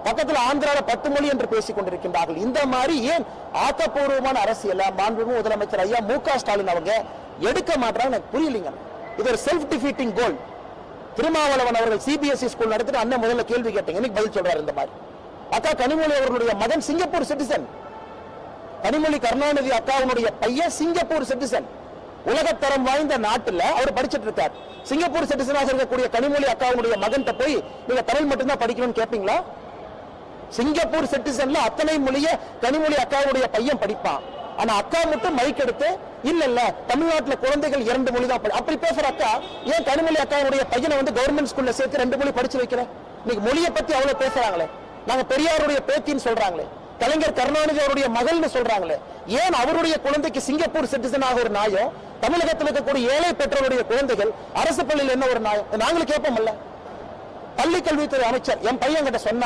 பக்கத்தில் ஆந்திரால 10 மொழி என்று பேசிக் கொண்டிருக்கின்றார்கள். இந்த மாதிரி ஏன் ஆக்கப்பூர்வமான அரசியல் மாண்புமிகு முதலமைச்சர் ஐயா மு.க. ஸ்டாலின் அவங்க எடுக்க மாட்டாங்க எனக்கு புரியலீங்க. இது ஒரு செல்ஃப் டிஃபீட்டிங் கோல். திருமாவளவன் அவர்கள் சிபிஎஸ்இ ஸ்கூல் நடத்திட்டு அண்ணன் முதல்ல கேள்வி கேட்டீங்க, இன்னைக்கு பதில் சொல்றாரு. இந்த மாதிரி அக்கா கனிமொழி அவர்களுடைய மகன் சிங்கப்பூர் சிட்டிசன், கனிமொழி கருணாநிதி அக்காவுடைய பையன் சிங்கப்பூர் சிட்டிசன், உலகத்தரம் வாய்ந்த நாட்டில் அவர் படிச்சிட்டு இருக்கார். சிங்கப்பூர் சிட்டிசனாக இருக்கக்கூடிய கனிமொழி அக்காவுடைய மகன் போய் நீங்க தமிழ் மட்டும்தான் படிக்கணும்னு கேட்பீங்களா? சிங்கப்பூர் சிட்டிசன்ல அத்தனை மொழிய கனிமொழி அக்காவுடைய பையன் படிப்பான். ஆனா அக்கா மட்டும் மைக் எடுத்து இல்ல இல்ல தமிழ்நாட்டில் குழந்தைகள் 2 மொழி தான் அப்படி பேசுற அக்கா ஏன் கனிமொழி அக்காவுடைய பையனை கவர்மெண்ட் ஸ்கூல்ல சேர்த்து 2 மொழி படிச்சு வைக்கிறேன்? இன்னைக்கு மொழியை பத்தி அவ்வளவு பேசுறாங்களே, நாங்க பெரியாருடைய பேத்தின்னு சொல்றாங்களே, கலைஞர் கருணாநிதி அவருடைய மகள்னு சொல்றாங்களே, ஏன் அவருடைய குழந்தைக்கு சிங்கப்பூர் சிட்டிசனாக ஒரு நியாயம், தமிழகத்தில் இருக்கக்கூடிய ஏழை பெற்றோருடைய குழந்தைகள் அரசு பள்ளியில் என்ன ஒரு நியாயம்? நாங்களும் கேட்போம்ல. பள்ளி கல்வித்துறை அமைச்சர் என் பையன் கிட்ட சொன்ன